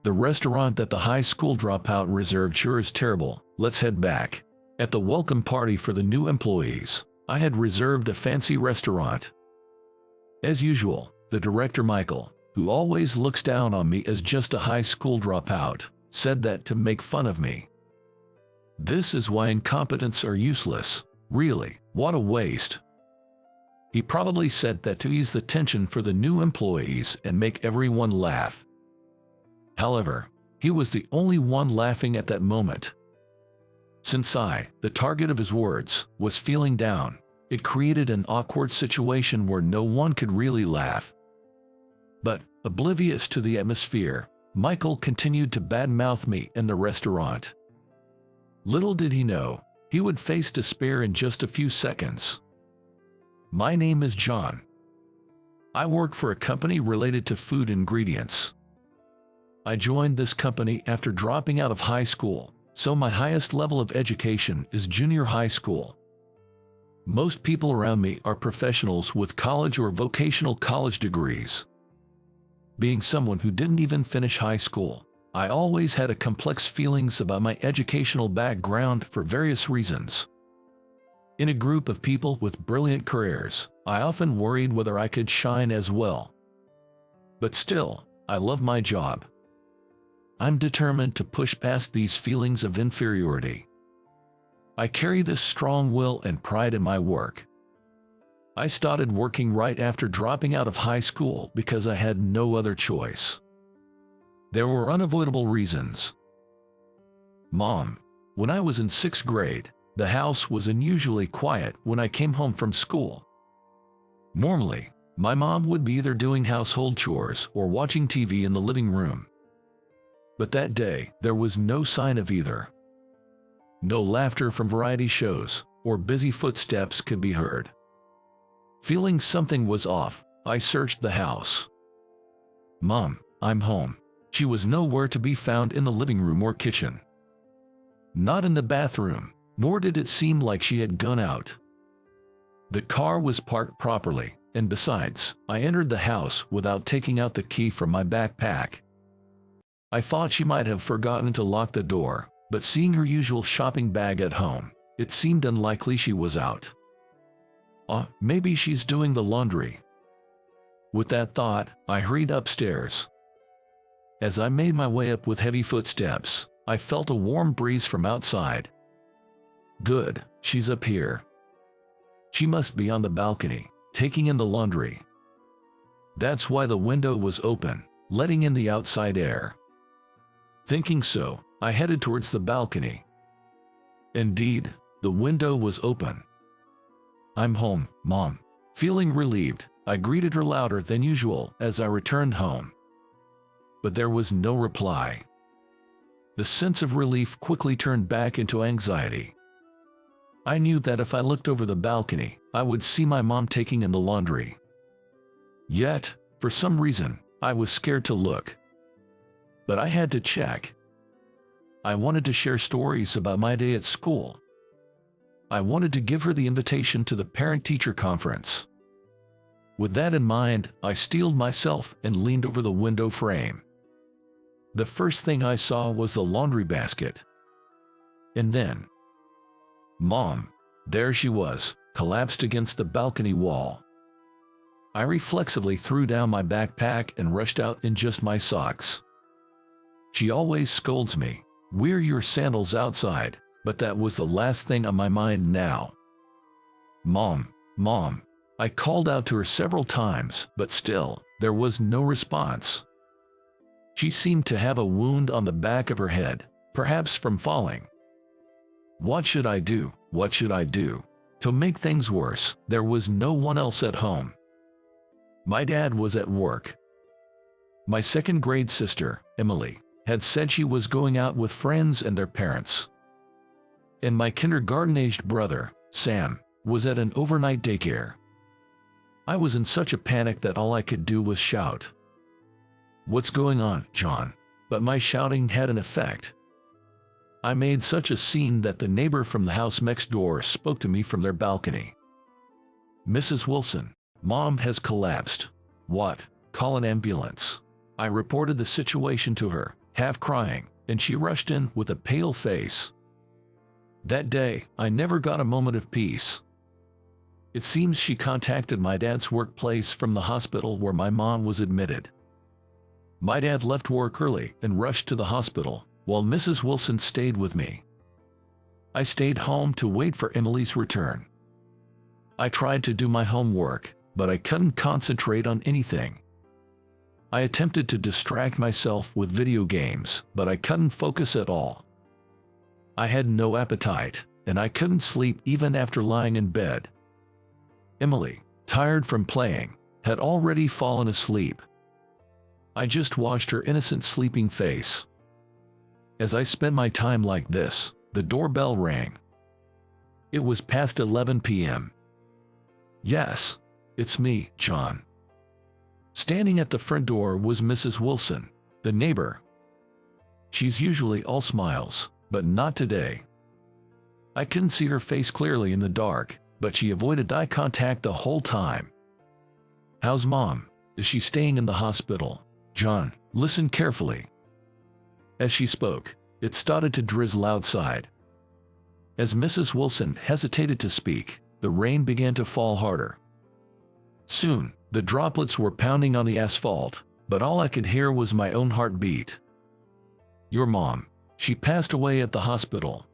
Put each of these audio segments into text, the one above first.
The restaurant that the high school dropout reserved sure is terrible. Let's head back. At the welcome party for the new employees, I had reserved a fancy restaurant. As usual, the director Michael, who always looks down on me as just a high school dropout, said that to make fun of me. This is why incompetents are useless. Really, what a waste. He probably said that to ease the tension for the new employees and make everyone laugh. However, he was the only one laughing at that moment. Since I, the target of his words, was feeling down, it created an awkward situation where no one could really laugh. But, oblivious to the atmosphere, Michael continued to badmouth me in the restaurant. Little did he know, he would face despair in just a few seconds. My name is John. I work for a company related to food ingredients. I joined this company after dropping out of high school, so my highest level of education is junior high school. Most people around me are professionals with college or vocational college degrees. Being someone who didn't even finish high school, I always had a complex feelings about my educational background for various reasons. In a group of people with brilliant careers, I often worried whether I could shine as well. But still, I love my job. I'm determined to push past these feelings of inferiority. I carry this strong will and pride in my work. I started working right after dropping out of high school because I had no other choice. There were unavoidable reasons. Mom, when I was in 6th grade, the house was unusually quiet when I came home from school. Normally, my mom would be either doing household chores or watching TV in the living room. But that day, there was no sign of either. No laughter from variety shows, or busy footsteps could be heard. Feeling something was off, I searched the house. Mom, I'm home. She was nowhere to be found in the living room or kitchen. Not in the bathroom, nor did it seem like she had gone out. The car was parked properly, and besides, I entered the house without taking out the key from my backpack. I thought she might have forgotten to lock the door, but seeing her usual shopping bag at home, it seemed unlikely she was out. Maybe she's doing the laundry. With that thought, I hurried upstairs. As I made my way up with heavy footsteps, I felt a warm breeze from outside. Good, she's up here. She must be on the balcony, taking in the laundry. That's why the window was open, letting in the outside air. Thinking so, I headed towards the balcony. Indeed, the window was open. I'm home, Mom. Feeling relieved, I greeted her louder than usual as I returned home. But there was no reply. The sense of relief quickly turned back into anxiety. I knew that if I looked over the balcony, I would see my mom taking in the laundry. Yet, for some reason, I was scared to look. But I had to check. I wanted to share stories about my day at school. I wanted to give her the invitation to the parent-teacher conference. With that in mind, I steeled myself and leaned over the window frame. The first thing I saw was the laundry basket. And then, Mom, there she was, collapsed against the balcony wall. I reflexively threw down my backpack and rushed out in just my socks. She always scolds me, "Wear your sandals outside," but that was the last thing on my mind now. Mom, Mom, I called out to her several times, but still, there was no response. She seemed to have a wound on the back of her head, perhaps from falling. What should I do? What should I do? To make things worse, there was no one else at home. My dad was at work. My 2nd grade sister, Emily, had said she was going out with friends and their parents. And my kindergarten-aged brother, Sam, was at an overnight daycare. I was in such a panic that all I could do was shout, "What's going on, John?" But my shouting had an effect. I made such a scene that the neighbor from the house next door spoke to me from their balcony. "Mrs. Wilson, Mom has collapsed." "What? Call an ambulance." I reported the situation to her, half crying, and she rushed in with a pale face. That day, I never got a moment of peace. It seems she contacted my dad's workplace from the hospital where my mom was admitted. My dad left work early and rushed to the hospital, while Mrs. Wilson stayed with me. I stayed home to wait for Emily's return. I tried to do my homework, but I couldn't concentrate on anything. I attempted to distract myself with video games, but I couldn't focus at all. I had no appetite, and I couldn't sleep even after lying in bed. Emily, tired from playing, had already fallen asleep. I just watched her innocent sleeping face. As I spent my time like this, the doorbell rang. It was past 11 p.m. Yes, it's me, John. Standing at the front door was Mrs. Wilson, the neighbor. She's usually all smiles, but not today. I couldn't see her face clearly in the dark, but she avoided eye contact the whole time. How's Mom? Is she staying in the hospital? John, listen carefully. As she spoke, it started to drizzle outside. As Mrs. Wilson hesitated to speak, the rain began to fall harder. Soon, the droplets were pounding on the asphalt, but all I could hear was my own heartbeat. Your mom, she passed away at the hospital.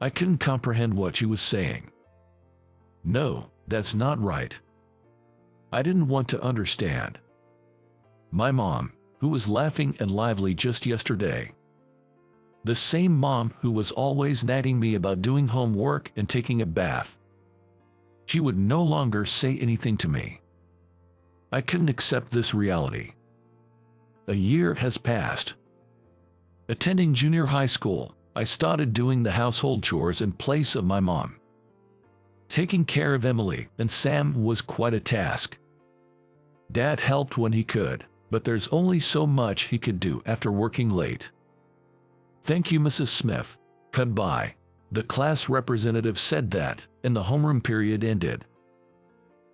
I couldn't comprehend what she was saying. No, that's not right. I didn't want to understand. My mom, who was laughing and lively just yesterday. The same mom who was always nagging me about doing homework and taking a bath. She would no longer say anything to me. I couldn't accept this reality. A year has passed. Attending junior high school, I started doing the household chores in place of my mom. Taking care of Emily and Sam was quite a task. Dad helped when he could, but there's only so much he could do after working late. Thank you, Mrs. Smith. Goodbye. The class representative said that, and the homeroom period ended.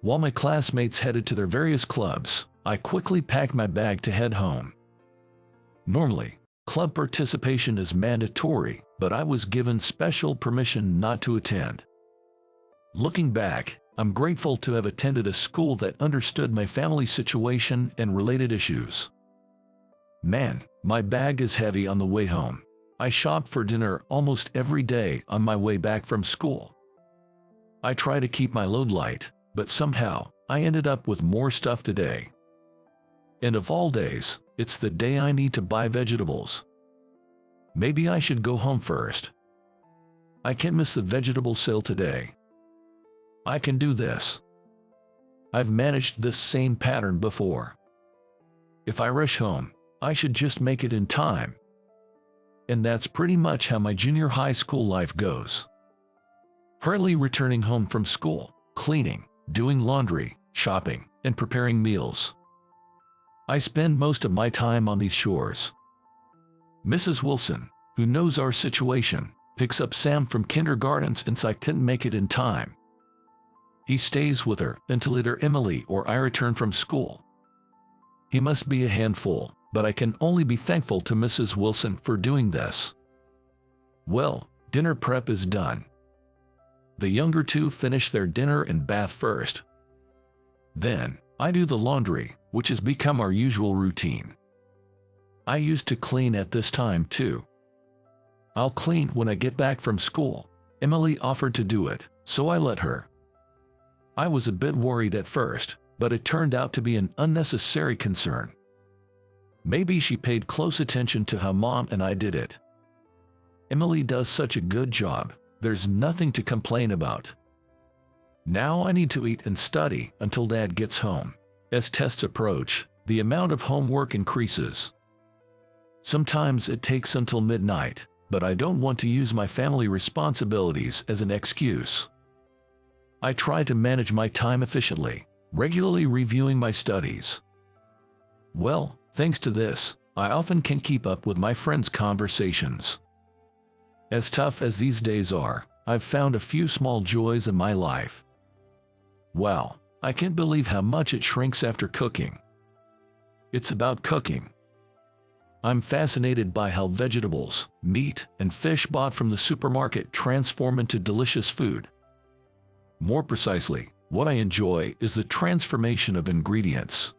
While my classmates headed to their various clubs, I quickly packed my bag to head home. Normally, club participation is mandatory, but I was given special permission not to attend. Looking back, I'm grateful to have attended a school that understood my family situation and related issues. Man, my bag is heavy on the way home. I shop for dinner almost every day on my way back from school. I try to keep my load light, but somehow, I ended up with more stuff today. And of all days, it's the day I need to buy vegetables. Maybe I should go home first. I can't miss the vegetable sale today. I can do this. I've managed this same pattern before. If I rush home, I should just make it in time. And that's pretty much how my junior high school life goes. Hurriedly returning home from school, cleaning, doing laundry, shopping, and preparing meals. I spend most of my time on these chores. Mrs. Wilson, who knows our situation, picks up Sam from kindergarten since I couldn't make it in time. He stays with her until either Emily or I return from school. He must be a handful, but I can only be thankful to Mrs. Wilson for doing this. Well, dinner prep is done. The younger two finish their dinner and bath first. Then, I do the laundry, which has become our usual routine. I used to clean at this time too. I'll clean when I get back from school. Emily offered to do it, so I let her. I was a bit worried at first, but it turned out to be an unnecessary concern. Maybe she paid close attention to how Mom and I did it. Emily does such a good job, there's nothing to complain about. Now I need to eat and study until Dad gets home. As tests approach, the amount of homework increases. Sometimes it takes until midnight, but I don't want to use my family responsibilities as an excuse. I try to manage my time efficiently, regularly reviewing my studies. Well, thanks to this, I often can keep up with my friends' conversations. As tough as these days are, I've found a few small joys in my life. Wow, I can't believe how much it shrinks after cooking. It's about cooking. I'm fascinated by how vegetables, meat, and fish bought from the supermarket transform into delicious food. More precisely, what I enjoy is the transformation of ingredients.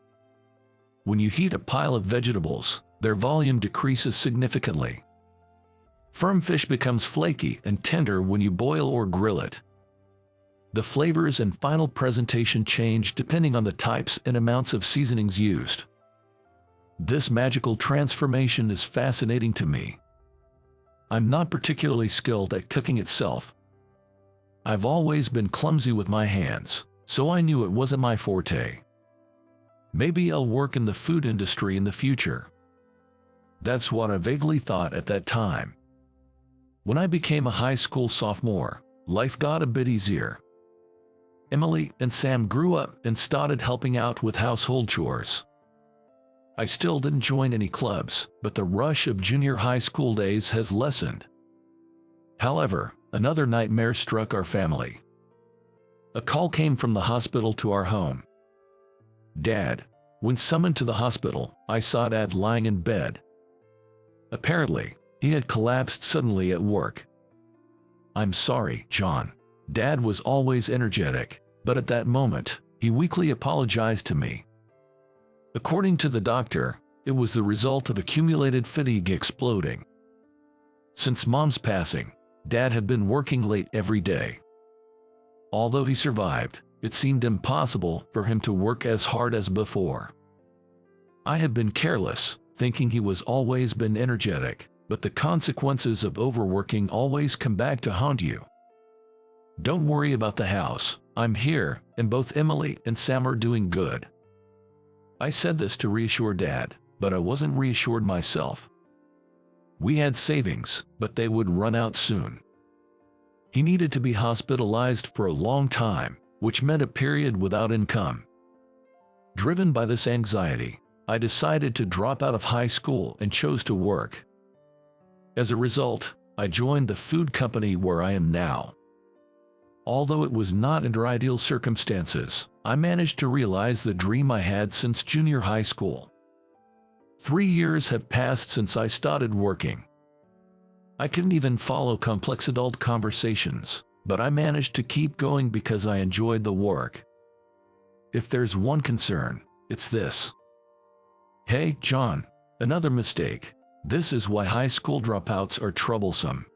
When you heat a pile of vegetables, their volume decreases significantly. Firm fish becomes flaky and tender when you boil or grill it. The flavors and final presentation change depending on the types and amounts of seasonings used. This magical transformation is fascinating to me. I'm not particularly skilled at cooking itself. I've always been clumsy with my hands, so I knew it wasn't my forte. Maybe I'll work in the food industry in the future. That's what I vaguely thought at that time. When I became a high school sophomore, life got a bit easier. Emily and Sam grew up and started helping out with household chores. I still didn't join any clubs, but the rush of junior high school days has lessened. However, another nightmare struck our family. A call came from the hospital to our home. Dad. When summoned to the hospital, I saw Dad lying in bed. Apparently, he had collapsed suddenly at work. I'm sorry, John. Dad was always energetic, but at that moment, he weakly apologized to me. According to the doctor, it was the result of accumulated fatigue exploding. Since Mom's passing, Dad had been working late every day. Although he survived, it seemed impossible for him to work as hard as before. I had been careless, thinking he was always been energetic, but the consequences of overworking always come back to haunt you. Don't worry about the house, I'm here, and both Emily and Sam are doing good. I said this to reassure Dad, but I wasn't reassured myself. We had savings, but they would run out soon. He needed to be hospitalized for a long time, which meant a period without income. Driven by this anxiety, I decided to drop out of high school and chose to work. As a result, I joined the food company where I am now. Although it was not under ideal circumstances, I managed to realize the dream I had since junior high school. 3 years have passed since I started working. I couldn't even follow complex adult conversations, but I managed to keep going because I enjoyed the work. If there's one concern, it's this. Hey, John, another mistake. This is why high school dropouts are troublesome.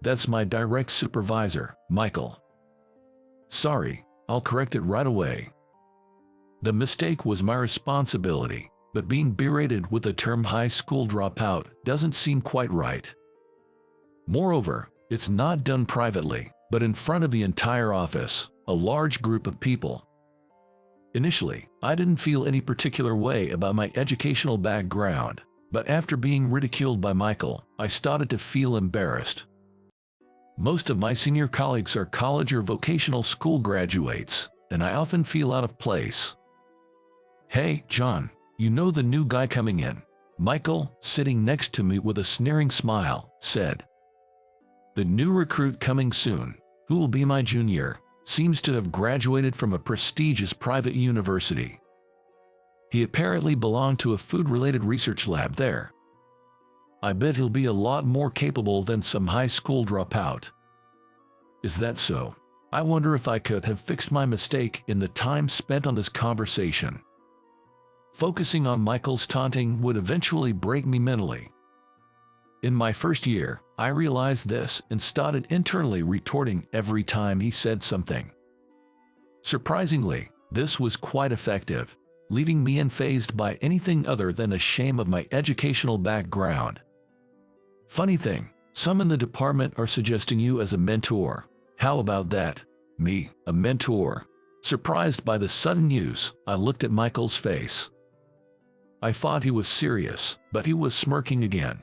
That's my direct supervisor, Michael. Sorry, I'll correct it right away. The mistake was my responsibility, but being berated with the term high school dropout doesn't seem quite right. Moreover, it's not done privately, but in front of the entire office, a large group of people. Initially, I didn't feel any particular way about my educational background, but after being ridiculed by Michael, I started to feel embarrassed. Most of my senior colleagues are college or vocational school graduates, and I often feel out of place. Hey, John, you know the new guy coming in? Michael, sitting next to me with a sneering smile, said. The new recruit coming soon, who will be my junior, seems to have graduated from a prestigious private university. He apparently belonged to a food-related research lab there. I bet he'll be a lot more capable than some high school dropout. Is that so? I wonder if I could have fixed my mistake in the time spent on this conversation. Focusing on Michael's taunting would eventually break me mentally. In my first year, I realized this and started internally retorting every time he said something. Surprisingly, this was quite effective, leaving me unfazed by anything other than the shame of my educational background. Funny thing, some in the department are suggesting you as a mentor. How about that? Me, a mentor? Surprised by the sudden news, I looked at Michael's face. I thought he was serious, but he was smirking again.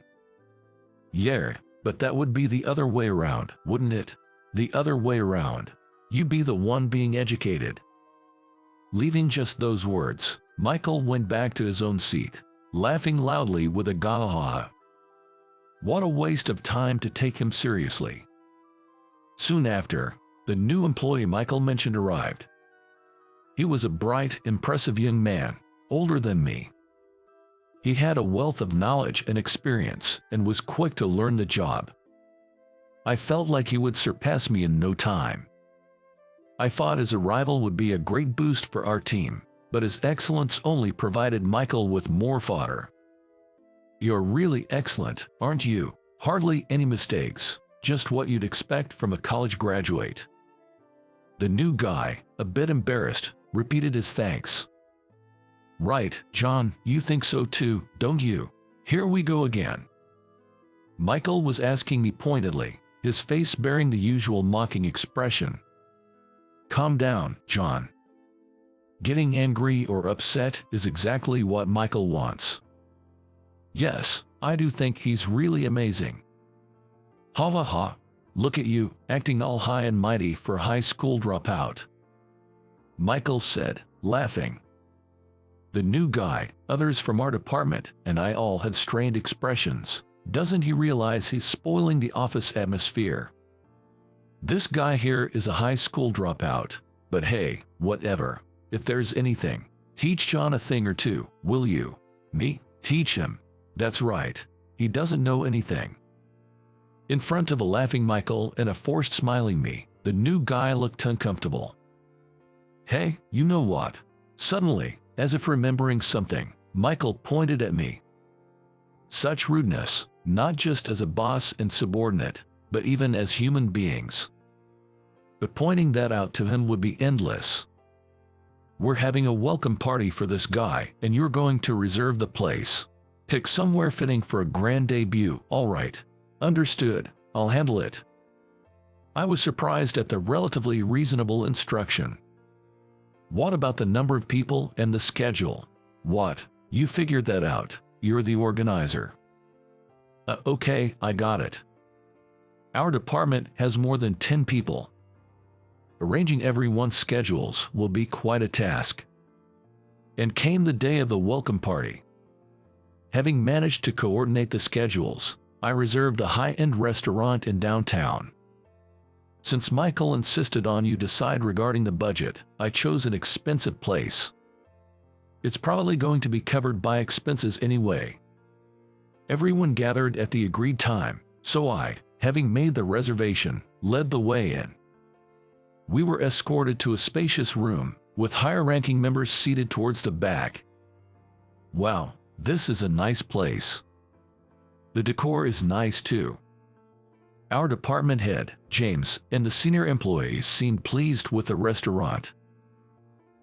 Yeah, but that would be the other way around, wouldn't it? The other way around. You be the one being educated. Leaving just those words, Michael went back to his own seat, laughing loudly with a gah-ha. What a waste of time to take him seriously. Soon after, the new employee Michael mentioned arrived. He was a bright, impressive young man, older than me. He had a wealth of knowledge and experience and was quick to learn the job. I felt like he would surpass me in no time. I thought his arrival would be a great boost for our team, but his excellence only provided Michael with more fodder. "You're really excellent, aren't you? Hardly any mistakes, just what you'd expect from a college graduate." The new guy, a bit embarrassed, repeated his thanks. "Right, John, you think so too, don't you? Here we go again." Michael was asking me pointedly, his face bearing the usual mocking expression. "Calm down, John." Getting angry or upset is exactly what Michael wants. "Yes, I do think he's really amazing." "Ha ha ha, look at you, acting all high and mighty for a high school dropout," Michael said, laughing. The new guy, others from our department, and I all had strained expressions. Doesn't he realize he's spoiling the office atmosphere? This guy here is a high school dropout, but hey, whatever. If there's anything, teach John a thing or two, will you? Me? Teach him? That's right. He doesn't know anything. In front of a laughing Michael and a forced smiling me, the new guy looked uncomfortable. "Hey, you know what?" Suddenly, as if remembering something, Michael pointed at me. Such rudeness, not just as a boss and subordinate, but even as human beings. But pointing that out to him would be endless. "We're having a welcome party for this guy, and you're going to reserve the place. Pick somewhere fitting for a grand debut, all right. Understood, I'll handle it." I was surprised at the relatively reasonable instruction. "What about the number of people and the schedule?" "What? You figured that out. You're the organizer." Okay, I got it. Our department has more than 10 people. Arranging everyone's schedules will be quite a task." And came the day of the welcome party. Having managed to coordinate the schedules, I reserved a high-end restaurant in downtown. Since Michael insisted on you decide regarding the budget, I chose an expensive place. It's probably going to be covered by expenses anyway. Everyone gathered at the agreed time, so I, having made the reservation, led the way in. We were escorted to a spacious room, with higher-ranking members seated towards the back. Wow, this is a nice place. The decor is nice too. Our department head, James, and the senior employees seemed pleased with the restaurant.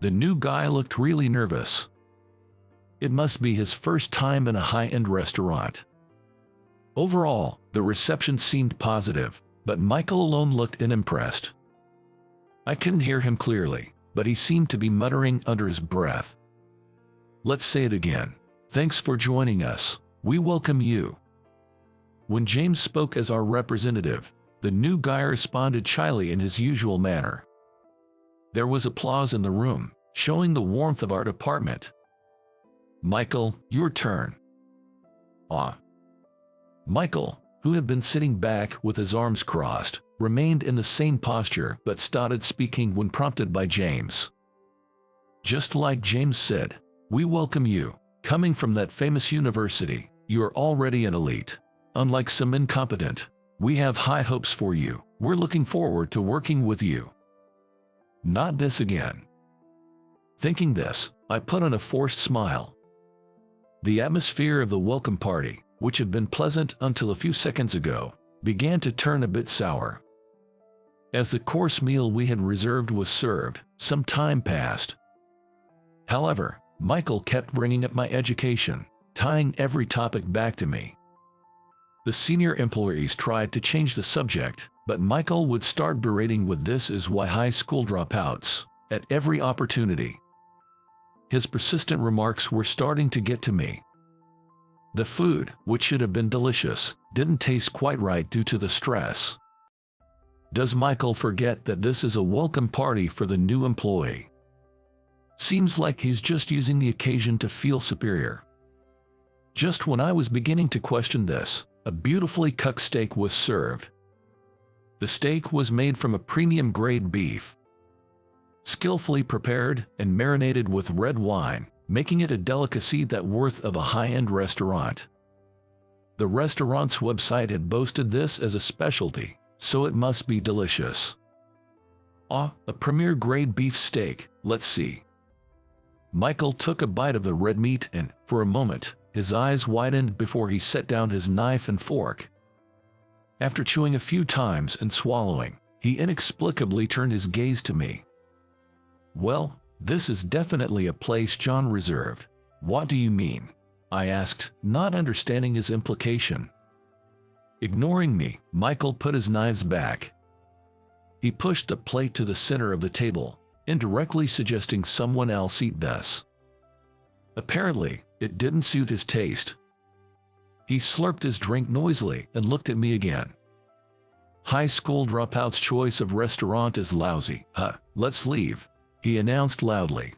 The new guy looked really nervous. It must be his first time in a high-end restaurant. Overall, the reception seemed positive, but Michael alone looked unimpressed. I couldn't hear him clearly, but he seemed to be muttering under his breath. "Let's say it again. Thanks for joining us. We welcome you." When James spoke as our representative, the new guy responded shyly in his usual manner. There was applause in the room, showing the warmth of our department. "Michael, your turn." Michael, who had been sitting back with his arms crossed, remained in the same posture but started speaking when prompted by James. Just like James said, "We welcome you. Coming from that famous university, you are already an elite. Unlike some incompetent, we have high hopes for you. We're looking forward to working with you." Not this again. Thinking this, I put on a forced smile. The atmosphere of the welcome party, which had been pleasant until a few seconds ago, began to turn a bit sour. As the course meal we had reserved was served, some time passed. However, Michael kept bringing up my education, tying every topic back to me. The senior employees tried to change the subject, but Michael would start berating with "this is why high school dropouts" at every opportunity. His persistent remarks were starting to get to me. The food, which should have been delicious, didn't taste quite right due to the stress. Does Michael forget that this is a welcome party for the new employee? Seems like he's just using the occasion to feel superior. Just when I was beginning to question this, a beautifully cooked steak was served. The steak was made from a premium-grade beef. Skillfully prepared and marinated with red wine, making it a delicacy that worth of a high-end restaurant. The restaurant's website had boasted this as a specialty, so it must be delicious. Ah, a premier-grade beef steak, let's see. Michael took a bite of the red meat and, for a moment, his eyes widened before he set down his knife and fork. After chewing a few times and swallowing, he inexplicably turned his gaze to me. "Well, this is definitely a place John reserved. What do you mean?" I asked, not understanding his implication. Ignoring me, Michael put his knives back. He pushed a plate to the center of the table, indirectly suggesting someone else eat this. Apparently, it didn't suit his taste. He slurped his drink noisily and looked at me again. "High school dropout's choice of restaurant is lousy, huh? Let's leave," he announced loudly.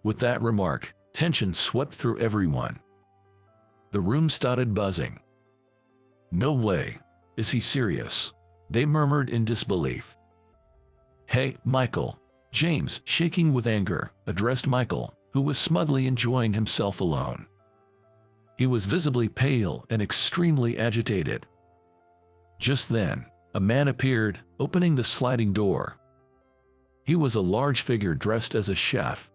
With that remark, tension swept through everyone. The room started buzzing. "No way. Is he serious?" they murmured in disbelief. "Hey, Michael." James, shaking with anger, addressed Michael, who was smugly enjoying himself alone. He was visibly pale and extremely agitated. Just then, a man appeared, opening the sliding door. He was a large figure dressed as a chef.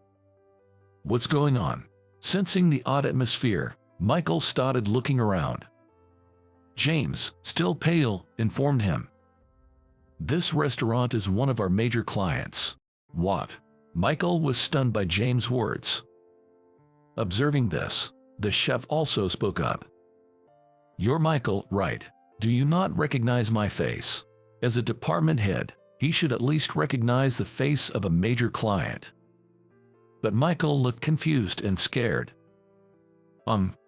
"What's going on?" Sensing the odd atmosphere, Michael started looking around. James, still pale, informed him. "This restaurant is one of our major clients." "What?" Michael was stunned by James' words. Observing this, the chef also spoke up. "You're Michael, right? Do you not recognize my face? As a department head, he should at least recognize the face of a major client." But Michael looked confused and scared.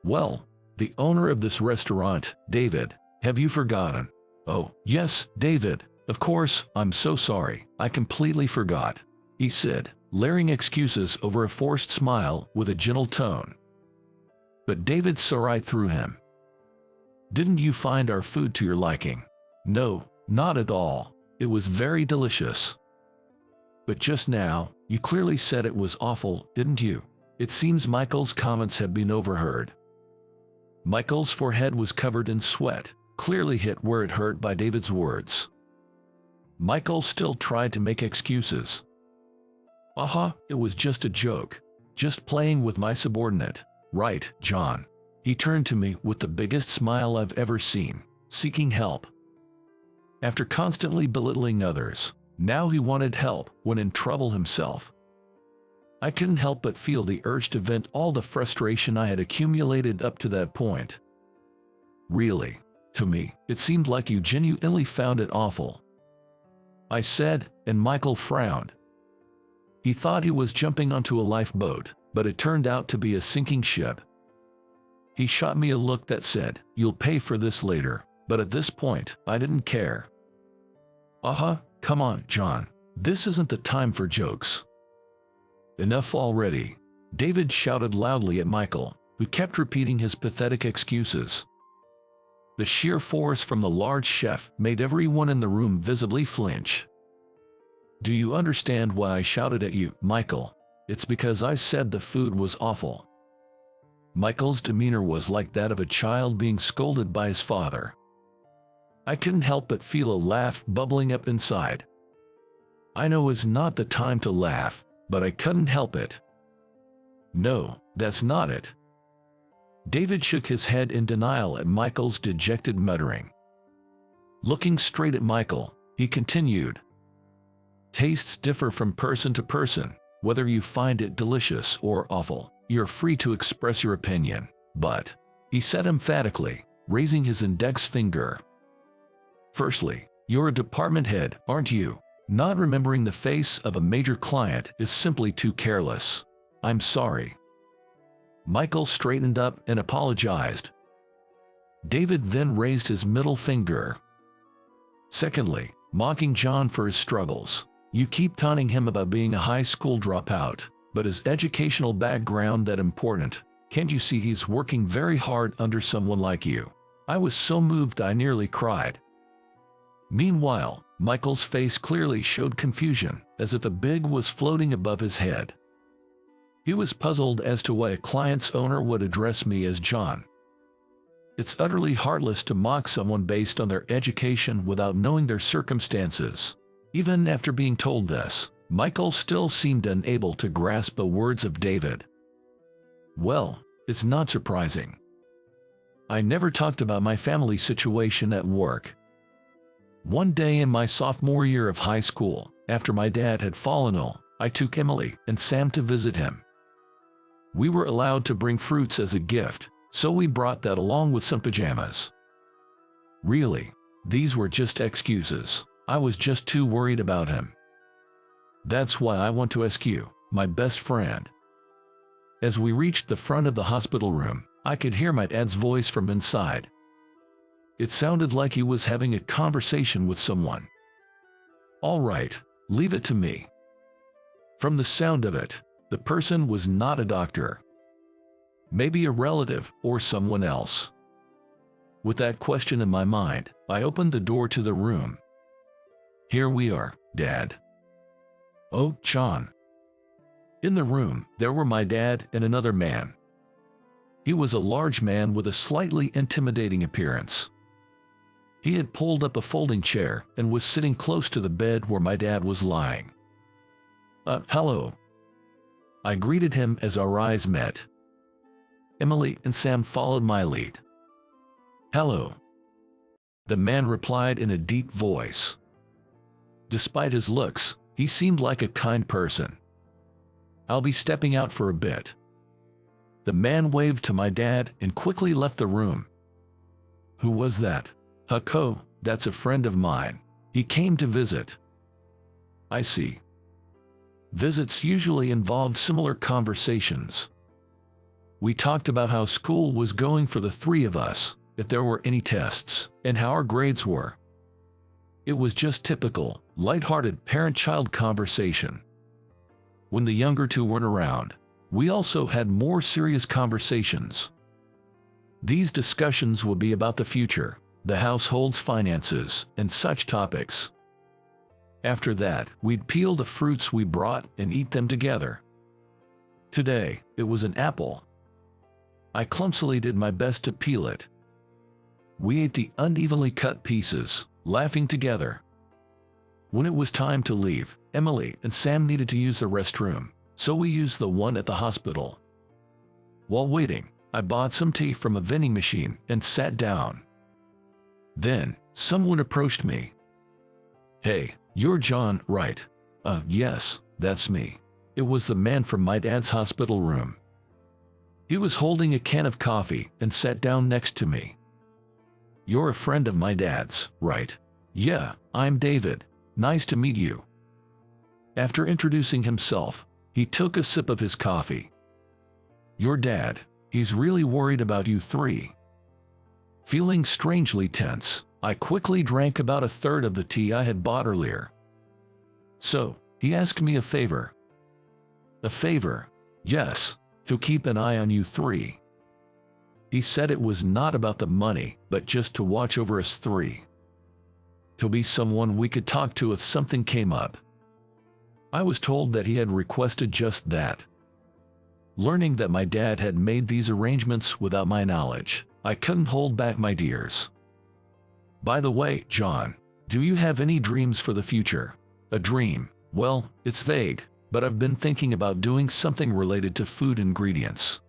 Well, the owner of this restaurant, David, have you forgotten?" "Oh, yes, David, of course, I'm so sorry, I completely forgot," he said, layering excuses over a forced smile with a gentle tone. But David saw right through him. "Didn't you find our food to your liking?" "No, not at all. It was very delicious." "But just now, you clearly said it was awful, didn't you?" It seems Michael's comments had been overheard. Michael's forehead was covered in sweat, clearly hit where it hurt by David's words. Michael still tried to make excuses. "Aha, it was just a joke. Just playing with my subordinate. Right, John?" He turned to me with the biggest smile I've ever seen, seeking help. After constantly belittling others, now he wanted help when in trouble himself. I couldn't help but feel the urge to vent all the frustration I had accumulated up to that point. "Really? To me, it seemed like you genuinely found it awful," I said, and Michael frowned. He thought he was jumping onto a lifeboat, but it turned out to be a sinking ship. He shot me a look that said, "You'll pay for this later," but at this point, I didn't care. Come on, John. This isn't the time for jokes." "Enough already," David shouted loudly at Michael, who kept repeating his pathetic excuses. The sheer force from the large chef made everyone in the room visibly flinch. "Do you understand why I shouted at you, Michael? It's because I said the food was awful." Michael's demeanor was like that of a child being scolded by his father. I couldn't help but feel a laugh bubbling up inside. I know it's not the time to laugh, but I couldn't help it. "No, that's not it." David shook his head in denial at Michael's dejected muttering. Looking straight at Michael, he continued, "Tastes differ from person to person. Whether you find it delicious or awful, you're free to express your opinion. But," he said emphatically, raising his index finger, "firstly, you're a department head, aren't you? Not remembering the face of a major client is simply too careless. I'm sorry." Michael straightened up and apologized. David then raised his middle finger. "Secondly, mocking John for his struggles. You keep taunting him about being a high school dropout, but is educational background that important? Can't you see he's working very hard under someone like you?" I was so moved I nearly cried. Meanwhile, Michael's face clearly showed confusion, as if a big was floating above his head. He was puzzled as to why a client's owner would address me as John. It's utterly heartless to mock someone based on their education without knowing their circumstances. Even after being told this, Michael still seemed unable to grasp the words of David. Well, it's not surprising. I never talked about my family situation at work. One day in my sophomore year of high school, after my dad had fallen ill, I took Emily and Sam to visit him. We were allowed to bring fruits as a gift, so we brought that along with some pajamas. Really, these were just excuses. I was just too worried about him. That's why I want to ask you, my best friend. As we reached the front of the hospital room, I could hear my dad's voice from inside. It sounded like he was having a conversation with someone. All right, leave it to me. From the sound of it, the person was not a doctor. Maybe a relative or someone else. With that question in my mind, I opened the door to the room. Here we are, Dad. Oh, John. In the room, there were my dad and another man. He was a large man with a slightly intimidating appearance. He had pulled up a folding chair and was sitting close to the bed where my dad was lying. Hello. I greeted him as our eyes met. Emily and Sam followed my lead. Hello. The man replied in a deep voice. Despite his looks, he seemed like a kind person. I'll be stepping out for a bit. The man waved to my dad and quickly left the room. Who was that? Hucko, that's a friend of mine. He came to visit. I see. Visits usually involved similar conversations. We talked about how school was going for the three of us, if there were any tests, and how our grades were. It was just typical, light-hearted parent-child conversation. When the younger two weren't around, we also had more serious conversations. These discussions would be about the future, the household's finances, and such topics. After that, we'd peel the fruits we brought and eat them together. Today, it was an apple. I clumsily did my best to peel it. We ate the unevenly cut pieces, laughing together. When it was time to leave, Emily and Sam needed to use the restroom, so we used the one at the hospital. While waiting, I bought some tea from a vending machine and sat down. Then, someone approached me. Hey, you're John, right? Yes, that's me. It was the man from my dad's hospital room. He was holding a can of coffee and sat down next to me. You're a friend of my dad's, right? Yeah, I'm David. Nice to meet you. After introducing himself, he took a sip of his coffee. Your dad, he's really worried about you three. Feeling strangely tense, I quickly drank about a third of the tea I had bought earlier. So, he asked me a favor. A favor? Yes, to keep an eye on you three. He said it was not about the money, but just to watch over us three. To be someone we could talk to if something came up. I was told that he had requested just that. Learning that my dad had made these arrangements without my knowledge, I couldn't hold back my tears. By the way, John, do you have any dreams for the future? A dream? Well, it's vague, but I've been thinking about doing something related to food ingredients.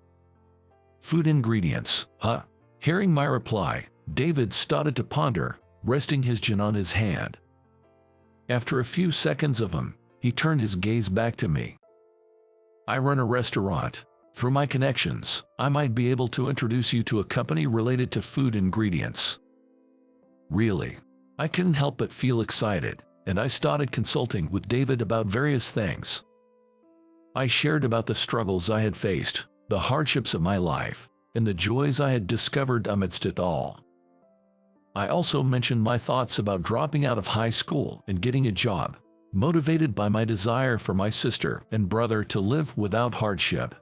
Food ingredients, huh? Hearing my reply, David started to ponder, resting his chin on his hand. After a few seconds of him, he turned his gaze back to me. I run a restaurant. Through my connections, I might be able to introduce you to a company related to food ingredients. Really, I couldn't help but feel excited, and I started consulting with David about various things. I shared about the struggles I had faced, the hardships of my life, and the joys I had discovered amidst it all. I also mentioned my thoughts about dropping out of high school and getting a job, motivated by my desire for my sister and brother to live without hardship.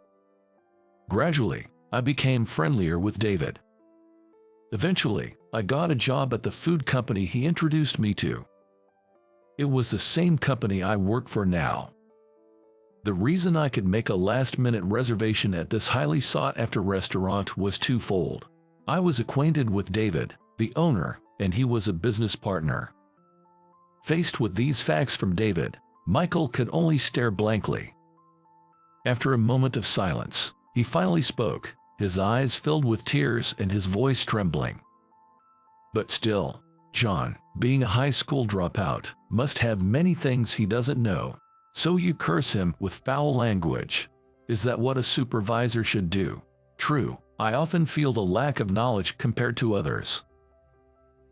Gradually, I became friendlier with David. Eventually, I got a job at the food company he introduced me to. It was the same company I work for now. The reason I could make a last-minute reservation at this highly sought-after restaurant was twofold. I was acquainted with David, the owner, and he was a business partner. Faced with these facts from David, Michael could only stare blankly. After a moment of silence, he finally spoke, his eyes filled with tears and his voice trembling. But still, John, being a high school dropout, must have many things he doesn't know. So you curse him with foul language. Is that what a supervisor should do? True, I often feel the lack of knowledge compared to others.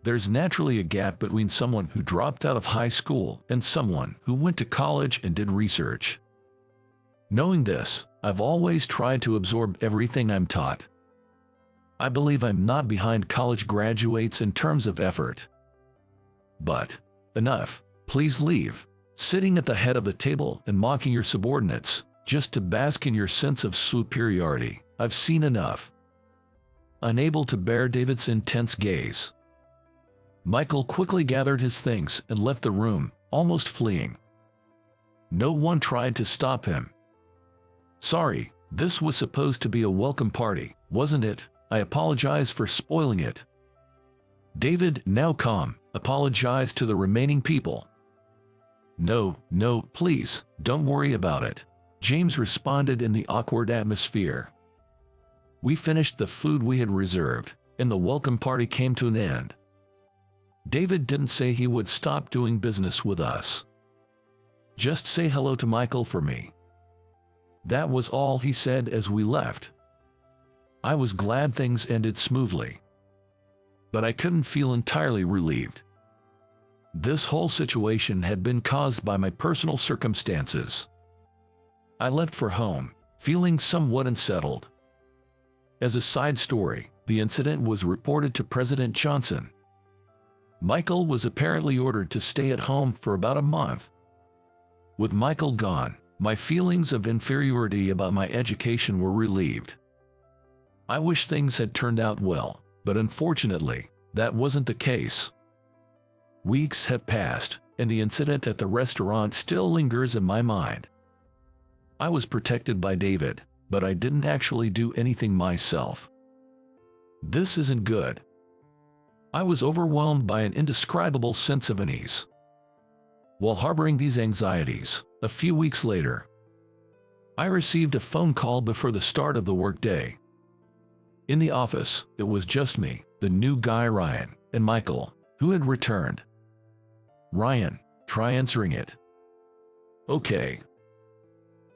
There's naturally a gap between someone who dropped out of high school and someone who went to college and did research. Knowing this, I've always tried to absorb everything I'm taught. I believe I'm not behind college graduates in terms of effort. But, enough, please leave. Sitting at the head of the table and mocking your subordinates, just to bask in your sense of superiority, I've seen enough. Unable to bear David's intense gaze, Michael quickly gathered his things and left the room, almost fleeing. No one tried to stop him. Sorry, this was supposed to be a welcome party, wasn't it? I apologize for spoiling it. David, now calm, apologized to the remaining people. No, please, don't worry about it. James responded in the awkward atmosphere. We finished the food we had reserved, and the welcome party came to an end. David didn't say he would stop doing business with us. Just say hello to Michael for me. That was all he said as we left. I was glad things ended smoothly. But I couldn't feel entirely relieved. This whole situation had been caused by my personal circumstances. I left for home, feeling somewhat unsettled. As a side story, the incident was reported to President Johnson. Michael was apparently ordered to stay at home for about a month. With Michael gone, my feelings of inferiority about my education were relieved. I wish things had turned out well, but unfortunately, that wasn't the case. Weeks have passed, and the incident at the restaurant still lingers in my mind. I was protected by David, but I didn't actually do anything myself. This isn't good. I was overwhelmed by an indescribable sense of unease. While harboring these anxieties, a few weeks later, I received a phone call before the start of the workday. In the office, it was just me, the new guy Ryan, and Michael, who had returned. Ryan, try answering it. Okay.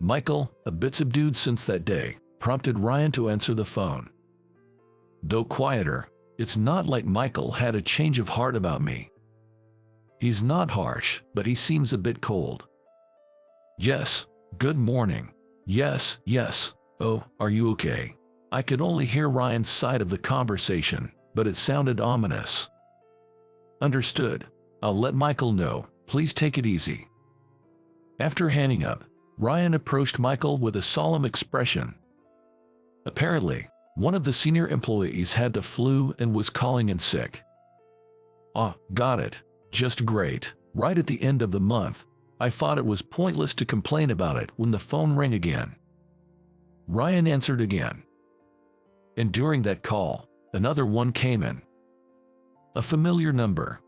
Michael, a bit subdued since that day, prompted Ryan to answer the phone. Though quieter, it's not like Michael had a change of heart about me. He's not harsh, but he seems a bit cold. Yes, good morning. Yes. Oh, are you okay? I could only hear Ryan's side of the conversation, but it sounded ominous. Understood. I'll let Michael know. Please take it easy. After hanging up, Ryan approached Michael with a solemn expression. Apparently, one of the senior employees had the flu and was calling in sick. Ah, got it. Just great. Right at the end of the month, I thought it was pointless to complain about it when the phone rang again. Ryan answered again. And during that call, another one came in. A familiar number.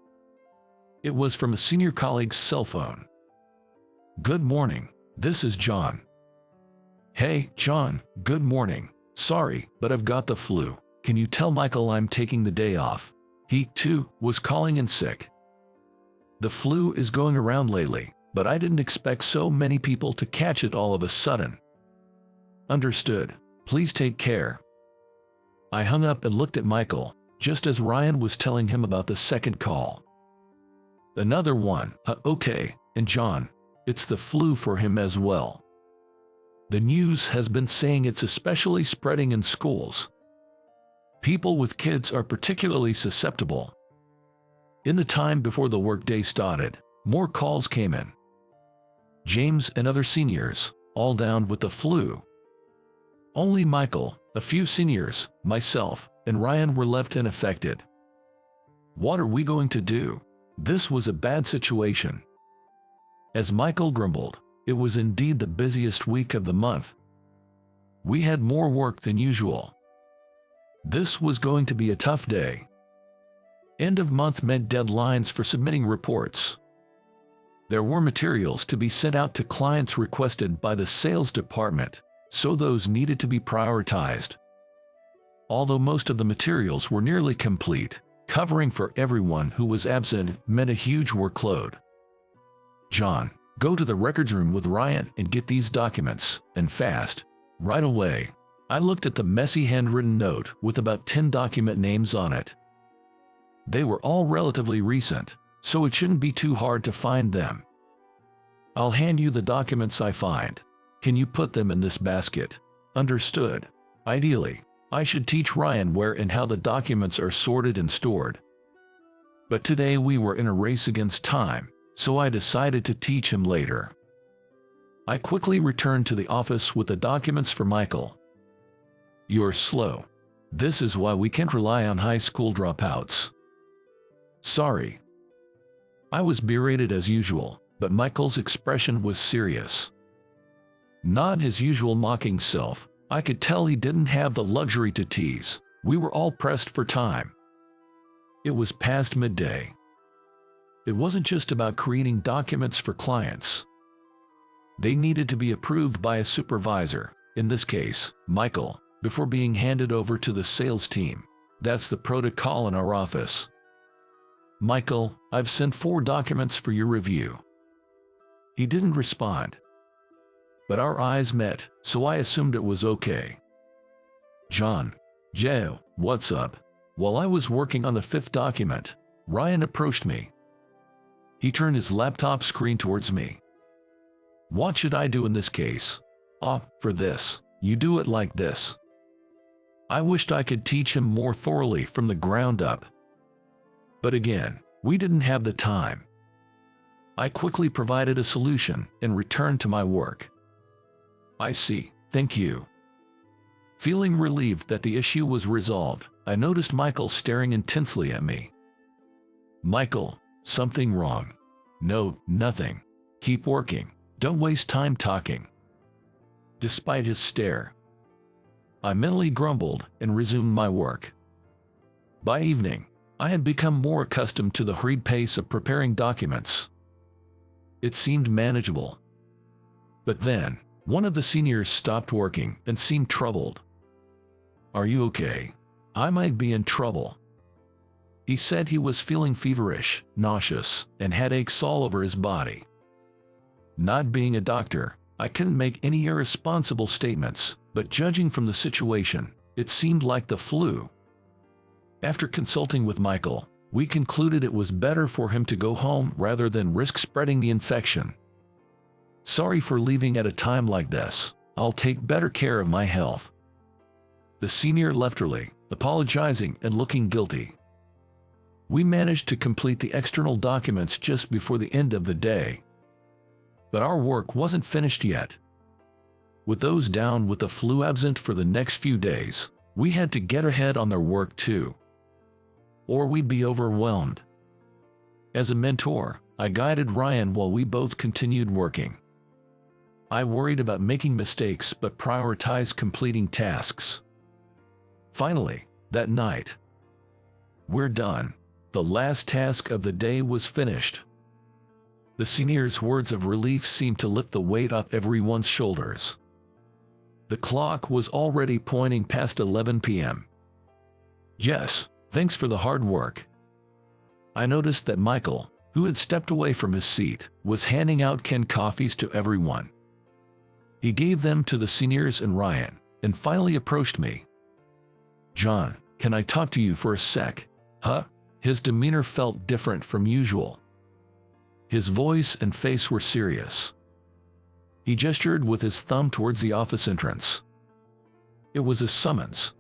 It was from a senior colleague's cell phone. Good morning, this is John. Hey, John, good morning. Sorry, but I've got the flu. Can you tell Michael I'm taking the day off? He, too, was calling in sick. The flu is going around lately, but I didn't expect so many people to catch it all of a sudden. Understood. Please take care. I hung up and looked at Michael, just as Ryan was telling him about the second call. Another one. Okay, and John, it's the flu for him as well. The news has been saying it's especially spreading in schools. People with kids are particularly susceptible. In the time before the workday started, more calls came in. James and other seniors, all down with the flu. Only Michael, a few seniors, myself, and Ryan were left unaffected. What are we going to do? This was a bad situation. As Michael grumbled, It was indeed the busiest week of the month. We had more work than usual. This was going to be a tough day. End of month meant deadlines for submitting reports. There were materials to be sent out to clients requested by the sales department, so those needed to be prioritized. Although most of the materials were nearly complete, covering for everyone who was absent meant a huge workload. John, go to the records room with Ryan and get these documents, and fast. Right away. I looked at the messy handwritten note with about 10 document names on it. They were all relatively recent, so it shouldn't be too hard to find them. I'll hand you the documents I find. Can you put them in this basket? Understood. Ideally, I should teach Ryan where and how the documents are sorted and stored. But today we were in a race against time, so I decided to teach him later. I quickly returned to the office with the documents for Michael. You're slow. This is why we can't rely on high school dropouts. Sorry. I was berated as usual, but Michael's expression was serious. Not his usual mocking self. I could tell he didn't have the luxury to tease. We were all pressed for time. It was past midday. It wasn't just about creating documents for clients. They needed to be approved by a supervisor, in this case, Michael, before being handed over to the sales team. That's the protocol in our office. Michael, I've sent 4 documents for your review. He didn't respond. But our eyes met, so I assumed it was okay. John, Joe, what's up? While I was working on the 5th document, Ryan approached me. He turned his laptop screen towards me. What should I do in this case? For this, you do it like this. I wished I could teach him more thoroughly from the ground up. But again, we didn't have the time. I quickly provided a solution and returned to my work. I see, thank you. Feeling relieved that the issue was resolved, I noticed Michael staring intensely at me. Michael, something wrong? No, nothing. Keep working. Don't waste time talking. Despite his stare, I mentally grumbled and resumed my work. By evening, I had become more accustomed to the hurried pace of preparing documents. It seemed manageable. But then, one of the seniors stopped working and seemed troubled. Are you okay? I might be in trouble. He said he was feeling feverish, nauseous, and had aches all over his body. Not being a doctor, I couldn't make any irresponsible statements, but judging from the situation, it seemed like the flu. After consulting with Michael, we concluded it was better for him to go home rather than risk spreading the infection. Sorry for leaving at a time like this. I'll take better care of my health. The senior left early, apologizing and looking guilty. We managed to complete the external documents just before the end of the day. But our work wasn't finished yet. With those down with the flu absent for the next few days, we had to get ahead on their work too. Or we'd be overwhelmed. As a mentor, I guided Ryan while we both continued working. I worried about making mistakes but prioritized completing tasks. Finally, that night, we're done. The last task of the day was finished. The senior's words of relief seemed to lift the weight off everyone's shoulders. The clock was already pointing past 11 p.m. Yes, thanks for the hard work. I noticed that Michael, who had stepped away from his seat, was handing out canned coffees to everyone. He gave them to the seniors and Ryan, and finally approached me. John, can I talk to you for a sec? Huh? His demeanor felt different from usual. His voice and face were serious. He gestured with his thumb towards the office entrance. It was a summons.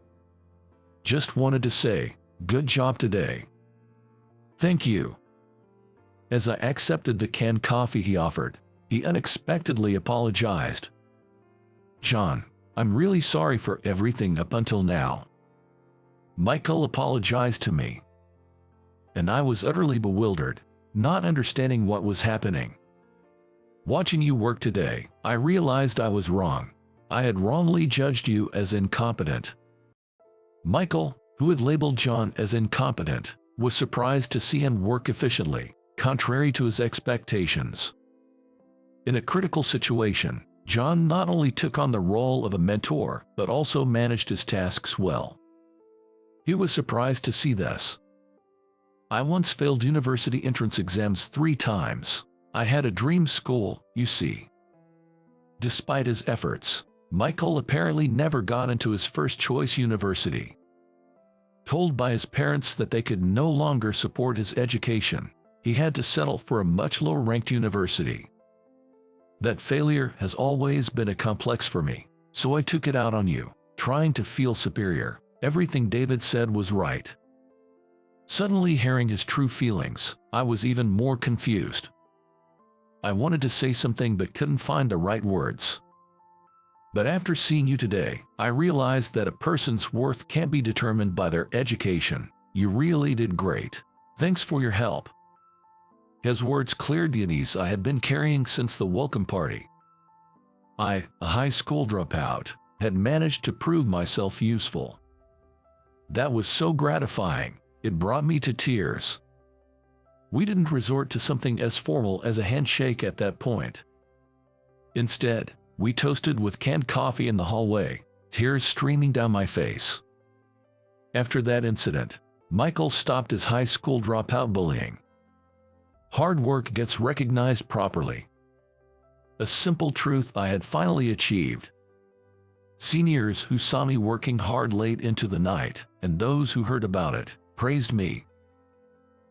Just wanted to say, good job today. Thank you. As I accepted the canned coffee he offered, he unexpectedly apologized. John, I'm really sorry for everything up until now. Michael apologized to me. And I was utterly bewildered, not understanding what was happening. Watching you work today, I realized I was wrong. I had wrongly judged you as incompetent." Michael, who had labeled John as incompetent, was surprised to see him work efficiently, contrary to his expectations. In a critical situation, John not only took on the role of a mentor, but also managed his tasks well. He was surprised to see this. "I once failed university entrance exams 3 times. I had a dream school, you see." Despite his efforts, Michael apparently never got into his first-choice university. Told by his parents that they could no longer support his education, he had to settle for a much lower-ranked university. "That failure has always been a complex for me, so I took it out on you, trying to feel superior." Everything David said was right. Suddenly hearing his true feelings, I was even more confused. I wanted to say something but couldn't find the right words. "But after seeing you today, I realized that a person's worth can't be determined by their education. You really did great. Thanks for your help." His words cleared the unease I had been carrying since the welcome party. I, a high school dropout, had managed to prove myself useful. That was so gratifying, it brought me to tears. We didn't resort to something as formal as a handshake at that point. Instead, we toasted with canned coffee in the hallway, tears streaming down my face. After that incident, Michael stopped his high school dropout bullying. Hard work gets recognized properly. A simple truth I had finally achieved. Seniors who saw me working hard late into the night, and those who heard about it, praised me.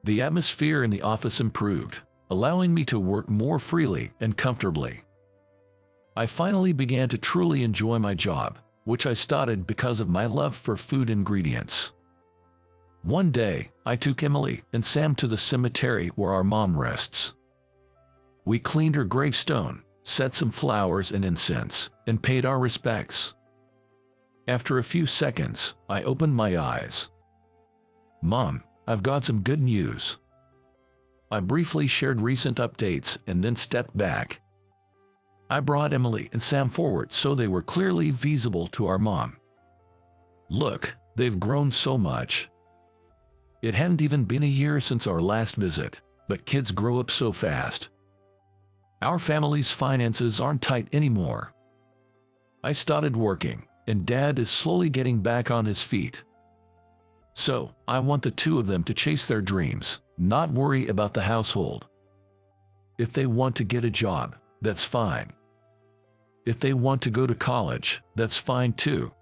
The atmosphere in the office improved, allowing me to work more freely and comfortably. I finally began to truly enjoy my job, which I started because of my love for food ingredients. One day, I took Emily and Sam to the cemetery where our mom rests. We cleaned her gravestone, set some flowers and incense, and paid our respects. After a few seconds, I opened my eyes. "Mom, I've got some good news." I briefly shared recent updates and then stepped back. I brought Emily and Sam forward so they were clearly visible to our mom. "Look, they've grown so much. It hadn't even been a year since our last visit, but kids grow up so fast. Our family's finances aren't tight anymore. I started working, and Dad is slowly getting back on his feet. So, I want the 2 of them to chase their dreams, not worry about the household. If they want to get a job, that's fine. If they want to go to college, that's fine too.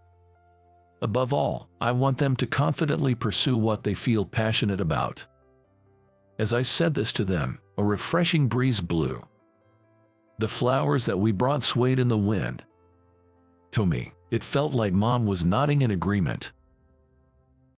Above all, I want them to confidently pursue what they feel passionate about." As I said this to them, a refreshing breeze blew. The flowers that we brought swayed in the wind. To me, it felt like Mom was nodding in agreement.